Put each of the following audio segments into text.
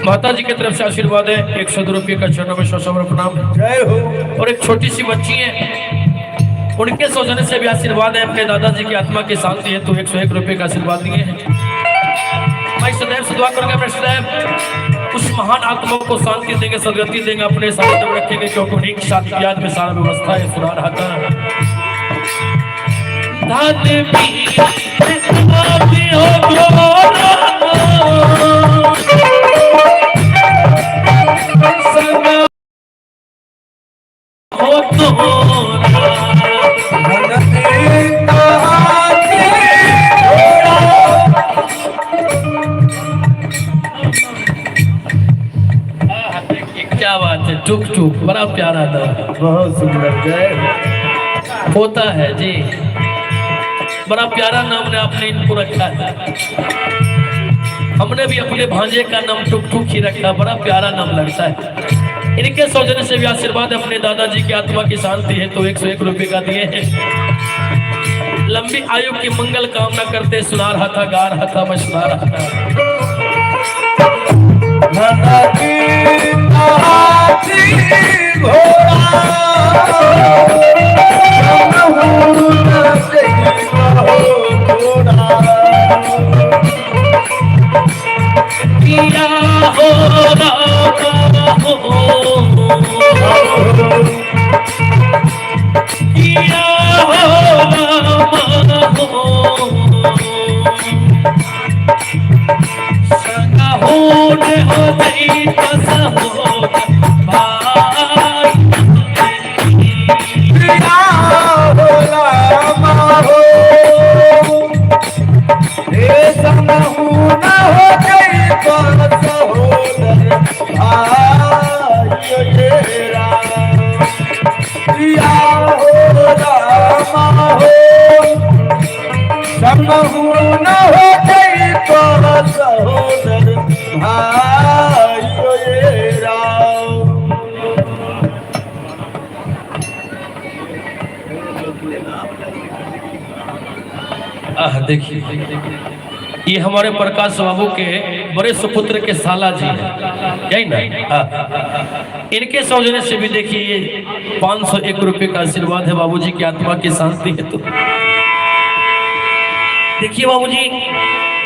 माता जी की तरफ से आशीर्वाद है 100 रुपये का चरणों में सौसमर प्रणाम। जय हो। और एक छोटी सी बच्ची है, उनके सौजन्य से भी आशीर्वाद है। अपने दादाजी की आत्मा की शांति है तो 101 रुपये का आशीर्वाद दिए हैं। मैं सदैव से दुआ करूंगा, मैं सदैव उस महान आत्मा को शांति देंगे, सदगति देंगे, अपने साथ में रखेंगे, क्योंकि उन्हीं की शादी याद में सारा व्यवस्था है। सुना रहा था क्या बात है, टुक टुक बड़ा प्यारा था, बहुत सुंदर। जय पोता है जी, बड़ा प्यारा नाम ने आपने इनको रखा है। हमने भी अपने भांजे का नाम टुक टुक ही रखा, बड़ा प्यारा नाम लगता है। इनके सौजन्य से भी आशीर्वाद अपने दादाजी की आत्मा की शांति है तो 101 रुपये का दिए हैं। लंबी आयु की मंगल कामना करते सुना रहा था, गा रहा था, मैं सुना रहा था। देखिए, ये हमारे प्रकाश बाबू के बड़े सुपुत्र के साला जी हैं, यही ना? इनके सौजन्य से भी देखिए ये 501 रुपये का आशीर्वाद है। बाबूजी की आत्मा की शांति है तो देखिए बाबूजी,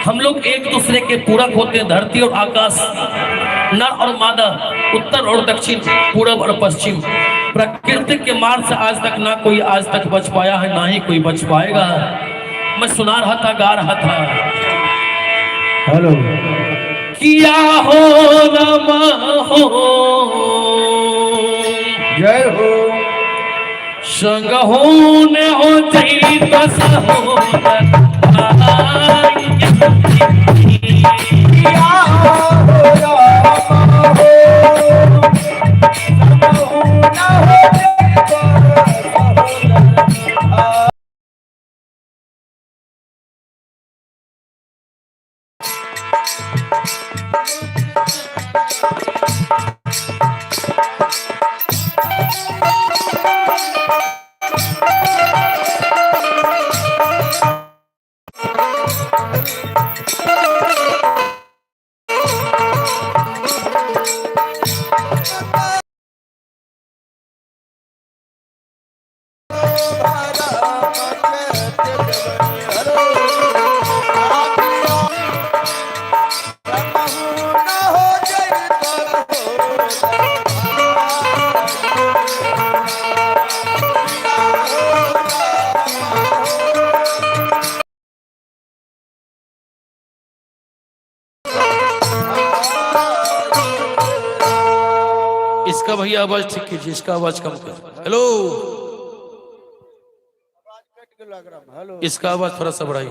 हम लोग एक दूसरे के पूरक होते हैं। धरती और आकाश, नर और मादा, उत्तर और दक्षिण, पूरब और पश्चिम। प्रकृति के मार से आज तक ना कोई आज तक बच पाया है, ना ही कोई बच पाएगा। मैं सुना रहा था, गा रहा था। हेलो किया हो रमा हो, जय हो संग होने हो चाहिए इसका भैया आवाज ठीक कीजिए, इसका आवाज कम कर। हेलो, इसका आवाज थोड़ा सा बढ़ाइए।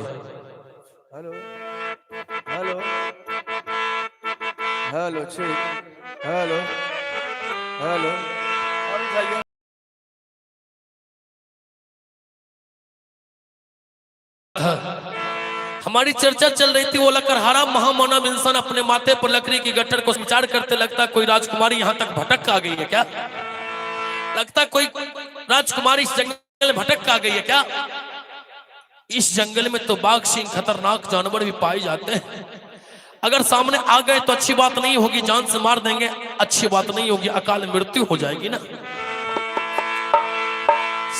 Hello hello hello hello hello. हमारी चर्चा चल रही थी, वो लकड़हारा महामानव इंसान अपने माथे पर लकड़ी की गट्टर को विचार करते लगता कोई राजकुमारी यहाँ तक भटक आ गई है क्या? लगता कोई राजकुमारी इस जंगल में भटक आ गई है क्या? इस जंगल में तो बाघ सिंह खतरनाक जानवर भी पाए जाते हैं। अगर सामने आ गए तो अच्छी बात नहीं होगी, जान से मार देंगे, अच्छी बात नहीं होगी, अकाल मृत्यु हो जाएगी ना।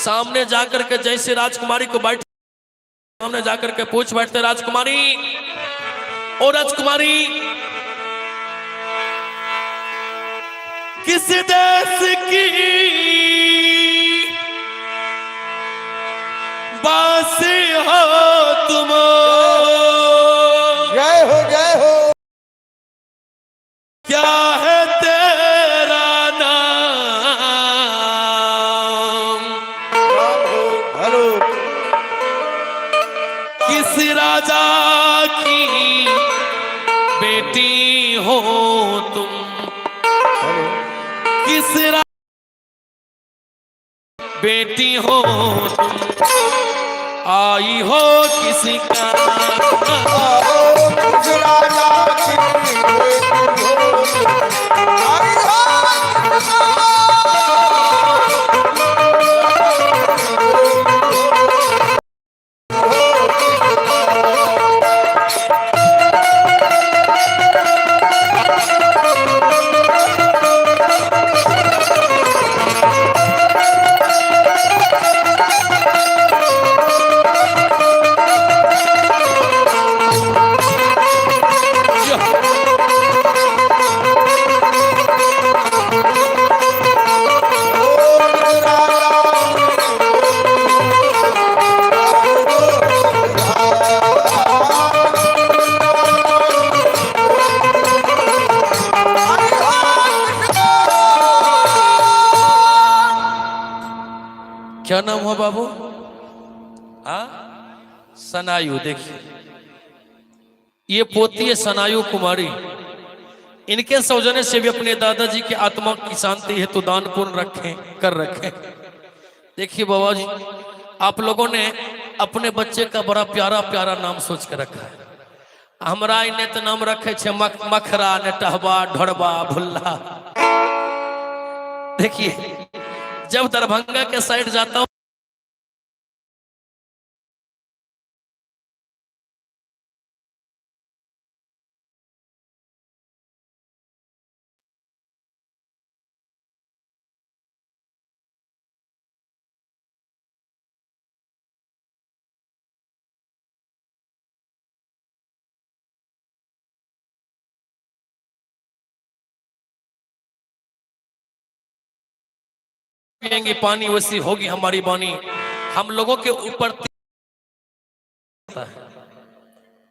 सामने जाकर के जैसे राजकुमारी को बैठ सामने जाकर के पूछ बैठते, राजकुमारी ओ राजकुमारी, किस देश की बासी हो तुम? जय हो जय हो। क्या है तेरा नाम? हेलो। किस राजा की बेटी हो तुम? हेलो। किस बेटी हो तुम? आई हो किसी का? क्या नाम हुआ बाबू? हाँ, सनायु। देखिए ये पोती है सनायु कुमारी। इनके सौजन्य से भी अपने दादाजी की आत्मा की शांति हेतु दान पुण्य रखें। देखिए बाबा जी, आप लोगों ने अपने बच्चे का बड़ा प्यारा प्यारा नाम सोच के रखा है। हमरा इन्हें तो नाम रखे छे मखरा, नेटहबा, ढोड़बा, भुल्ला। देखिए जब दरभंगा के साइड जाता हूं पिएंगे पानी वैसी होगी हमारी वाणी। हम लोगों के ऊपर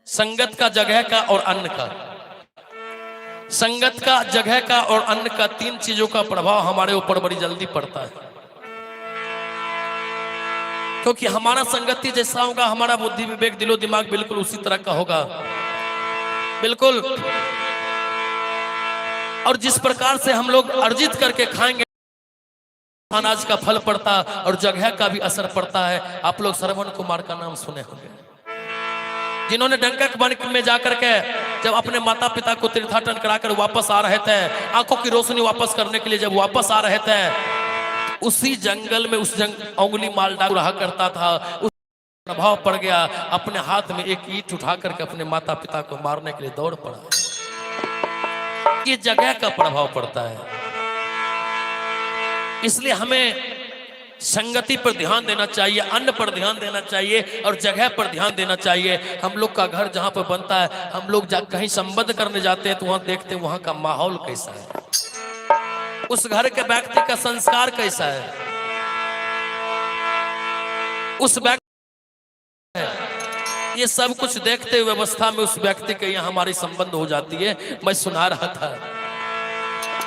संगत का, जगह का और अन्न का, संगत का, जगह का और अन्न का, तीन चीजों का प्रभाव हमारे ऊपर बड़ी जल्दी पड़ता है। क्योंकि हमारा संगति जैसा होगा हमारा बुद्धि विवेक दिलो दिमाग बिल्कुल उसी तरह का होगा। बिल्कुल। और जिस प्रकार से हम लोग अर्जित करके खाएंगे अनाज का फल पड़ता और जगह का भी असर पड़ता है। आप लोग श्रवण कुमार का नाम सुने होंगे, जिन्होंने डंकक वन में जाकर के जब अपने माता पिता को तीर्थाटन कराकर वापस आ रहे थे, आंखों की रोशनी वापस करने के लिए जब वापस आ रहे थे, उसी जंगल में उस उंगली माल डाल रहा करता था, उस प्रभाव पड़ गया। अपने हाथ में एक ईंट उठा करके अपने माता पिता को मारने के लिए दौड़ पड़ा। ये जगह का प्रभाव पड़ता है। इसलिए हमें संगति पर ध्यान देना चाहिए, अन्न पर ध्यान देना चाहिए और जगह पर ध्यान देना चाहिए। हम लोग का घर जहां पर बनता है, हम लोग कहीं संबंध करने जाते हैं तो वहां देखते हैं वहां का माहौल कैसा है, उस घर के व्यक्ति का संस्कार कैसा है, उस व्यक्ति है, ये सब कुछ देखते हुए व्यवस्था में उस व्यक्ति के यहाँ हमारी संबंध हो जाती है। मैं सुना रहा था,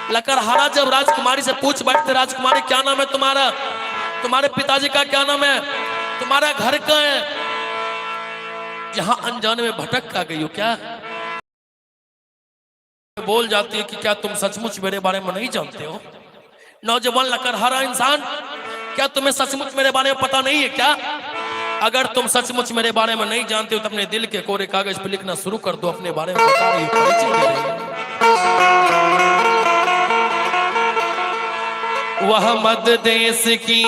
लकड़हारा जब राजकुमारी से पूछ बैठते, राजकुमारी क्या नाम है तुम्हारा, तुम्हारे पिताजी का क्या नाम है, तुम्हारा घर कहाँ है? यहाँ अनजाने में भटक का गई हो क्या? बोल जाती है कि क्या तुम सचमुच मेरे बारे में नहीं जानते हो? नौजवान लकड़हारा इंसान, क्या तुम्हें सचमुच मेरे बारे में पता नहीं है क्या? अगर तुम सचमुच मेरे बारे में नहीं जानते हो तो अपने दिल के कोरे कागज पर लिखना शुरू कर दो। अपने बारे में बता रही वह मध्य देश की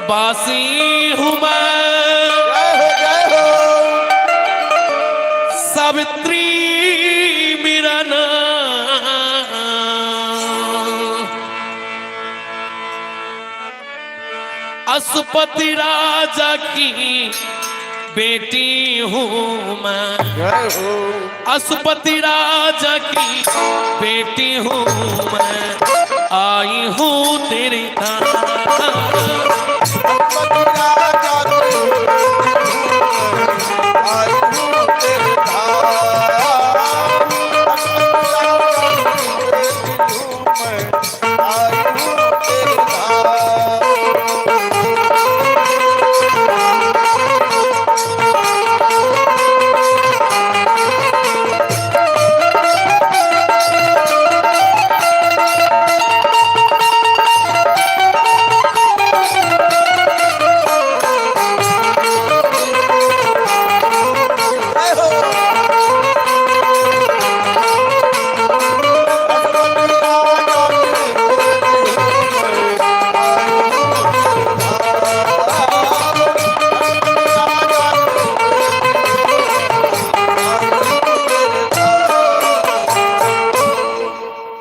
बासी हूँ मैं, जय हो सावित्री मेरा नाम, अशुपति राजा की बेटी हूँ मैं, जय हो अशुपति राजा की बेटी हूँ मैं, आई हूँ तेरे धाम। आई हूँ तेरे धाम, मैं आई हूँ तेरे धाम।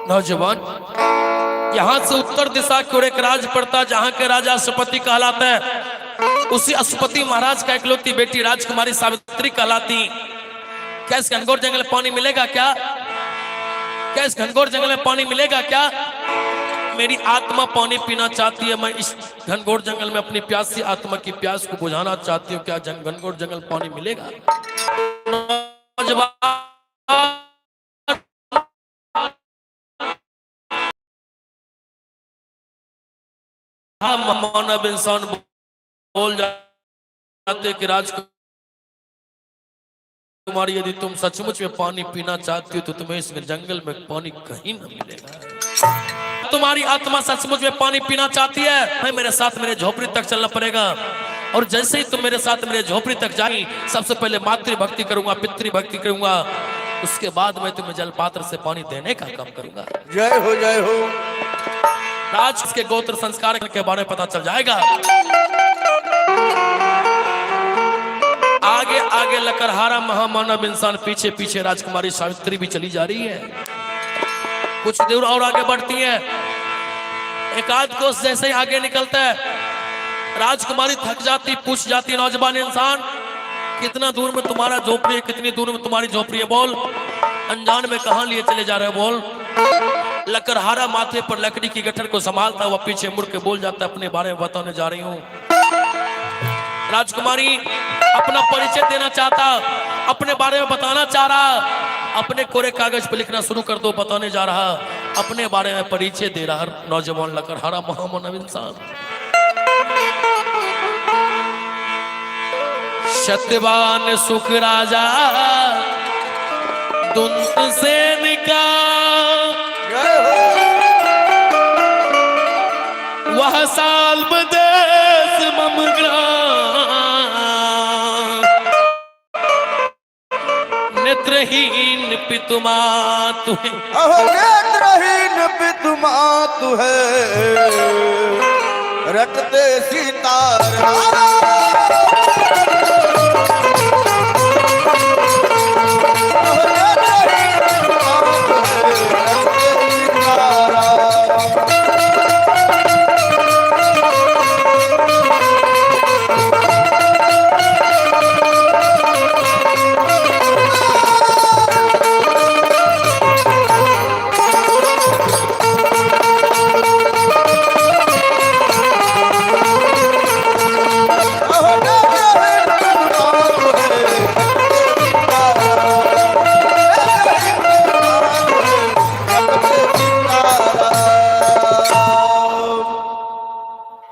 नौजवान, यहाँ से उत्तर दिशा की ओर एक राज पड़ता, जहाँ के राजा अशुपति कहलाते हैं। उसी अशुपति महाराज का इकलौती बेटी राजकुमारी सावित्री कहलाती। क्या इस घनघोर जंगल में पानी मिलेगा क्या? क्या इस घनघोर जंगल में पानी मिलेगा क्या? मेरी आत्मा पानी पीना चाहती है। मैं इस घनघोर जंगल में अपनी प्यासी आत्मा की प्यास को बुझाना चाहती हूँ। क्या घनघोर जंगल पानी मिलेगा? नौजवान मानव इंसान बोल जाते कि राजकुमारी, यदि तुम सचमुच में पानी पीना चाहती हो तो तुम्हें इस जंगल में पानी कहीं न मिलेगा। तुम्हारी आत्मा सचमुच में पानी पीना चाहती है, मैं मेरे साथ मेरे झोपड़ी तक चलना पड़ेगा। और जैसे ही तुम मेरे साथ मेरे झोपड़ी तक जाएगी, सबसे पहले मातृ भक्ति करूंगा, पितृ भक्ति करूंगा, उसके बाद मैं तुम्हें जलपात्र से पानी देने का काम करूंगा। जय हो जय हो। राज के गोत्र संस्कार के बारे में पता चल जाएगा। आगे आगे लकड़हारा महामानव इंसान, पीछे पीछे राजकुमारी सावित्री भी चली जा रही है। कुछ दूर और आगे बढ़ती है। एक आध कोस जैसे ही आगे निकलता है, राजकुमारी थक जाती, पूछ जाती नौजवान इंसान, कितना दूर में तुम्हारा झोपड़ी है, कितनी दूर में तुम्हारी झोपड़ी है, बोल। अनजान में कहां लिए चले जा रहे हो, बोल। लकड़हारा माथे पर लकड़ी की गठर को संभालता हुआ पीछे मुड़ के बोल जाता, अपने बारे में बताने जा रही हूँ। राजकुमारी अपना परिचय देना चाहता, अपने बारे में बताना चाह रहा, अपने कोरे कागज पर लिखना शुरू कर दो, बताने जा रहा, अपने बारे में परिचय दे रहा नौजवान लकड़हारा महामानव इंसान। सत्यवान सुख राजा दुंत सेन का, वह साल बदेश ममग्रा, नेत्रहीन पितुमातु है, नेत्रहीन पितुमातु है, रटते सीताराम।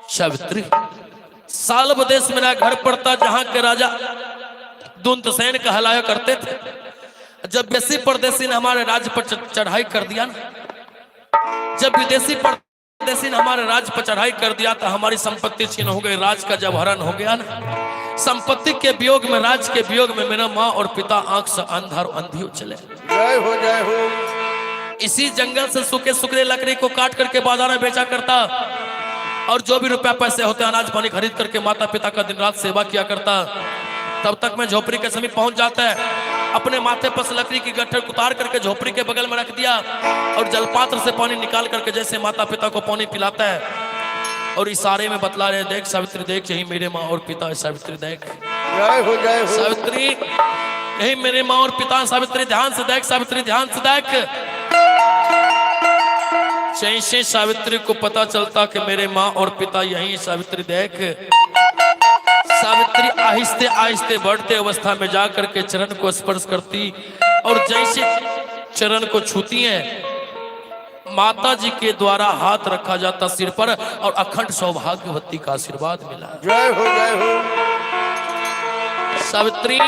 सावित्री, साल्व देश मेरा घर पड़ता, जहां के राजा दुंत सेन कहलाया करते थे। जब विदेशी परदेशी ने हमारे राज्य पर चढ़ाई कर दिया ना, जब विदेशी परदेशी ने हमारे राज्य पर चढ़ाई कर दिया तो हमारी संपत्ति छीन हो गई, राज का जब हरण हो गया ना, संपत्ति के वियोग में, राज के वियोग में मेरा माँ और पिता आंख से अंधा और अंधी हो चले। जय हो जय हो। इसी जंगल से सूखे सूखे लकड़ी को काट करके बाजार में बेचा करता और जो भी रुपया पैसे होते अनाज पानी खरीद करके माता पिता का दिन रात सेवा किया करता। तब तक मैं झोपड़ी के समीप पहुंच जाता है, अपने माथे पर से लकड़ी की गट्ठर उतार करके झोपड़ी के बगल में रख दिया और जलपात्र से पानी निकाल करके जैसे माता पिता को पानी पिलाता है और इशारे में बतला रहे, देख सावित्री देख, यही मेरे माँ और पिता है, सावित्री देख, जय हो जय हो। सावित्री यही मेरे माँ और पिता, सावित्री ध्यान से देख, सावित्री ध्यान से देख। जैसे सावित्री को पता चलता कि मेरे माँ और पिता यही, सावित्री देख, सावित्री आहिस्ते आहिस्ते बढ़ते अवस्था में जाकर के चरण को स्पर्श करती और जैसे चरण को छूती हैं, माता जी के द्वारा हाथ रखा जाता सिर पर और अखंड सौभाग्यवती का आशीर्वाद मिला। जय हो जय हो। सावित्री,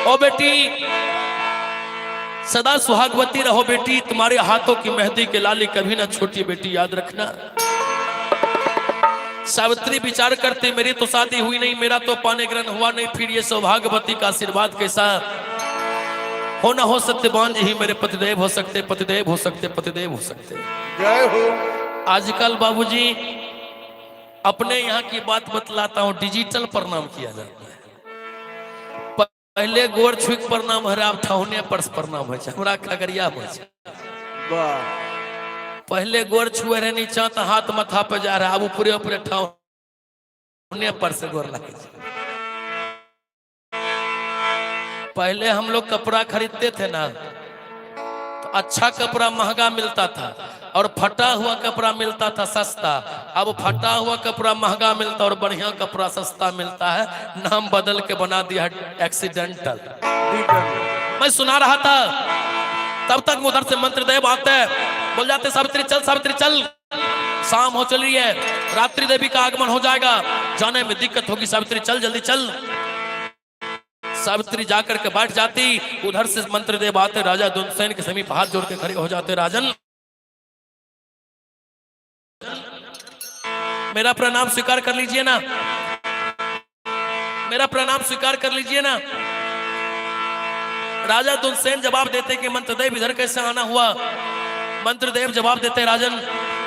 ओ बेटी सदा सुहागवती रहो बेटी, तुम्हारे हाथों की मेहंदी के लाली कभी ना छोटी बेटी, याद रखना। सावित्री विचार करते, मेरी तो शादी हुई नहीं, मेरा तो पाने ग्रहण हुआ नहीं, फिर ये सौभाग्यवती का आशीर्वाद कैसा हो? ना हो सत्यवान जी ही मेरे पतिदेव हो सकते, पतिदेव हो सकते, पतिदेव हो सकते। जय हो। आजकल बाबूजी अपने यहाँ की बात बतलाता हूँ, डिजिटल प्रणाम किया जाता है। पहले गोर छुक प्रणाम है, अब ठौने पर प्रणाम है, हमरा खगड़िया है। वाह। पहले गोर छुए रहे नीचा तो हाथ माथा पे जा रहा है, अब ऊपरे ऊपरे ठौने पर से गोर लगे। पहले हम लोग कपड़ा खरीदते थे ना तो अच्छा कपड़ा महंगा मिलता था और फटा हुआ कपड़ा मिलता था सस्ता। अब फटा हुआ कपड़ा महंगा मिलता और बढ़िया कपड़ा सस्ता मिलता है, नाम बदल के बना दिया है एक्सीडेंटल। मैं सुना रहा था, तब तक उधर से मंत्रदेव आते हैं, बोल जाते सावित्री चल, सावित्री चल, शाम हो चली है, रात्रि देवी का आगमन हो जाएगा, जाने में दिक्कत होगी, सावित्री चल जल्दी चल। सावित्री जाकर के बैठ जाती, उधर से मंत्रदेव आते, राजा दुनसेन के समीप हाथ जोड़ के खड़े हो जाते, राजन मेरा प्रणाम स्वीकार कर लीजिए ना, मेरा प्रणाम स्वीकार कर लीजिए ना। राजा दुनसेन जवाब देते कि मंत्रदेव इधर कैसे आना हुआ? मंत्रदेव जवाब देते, राजन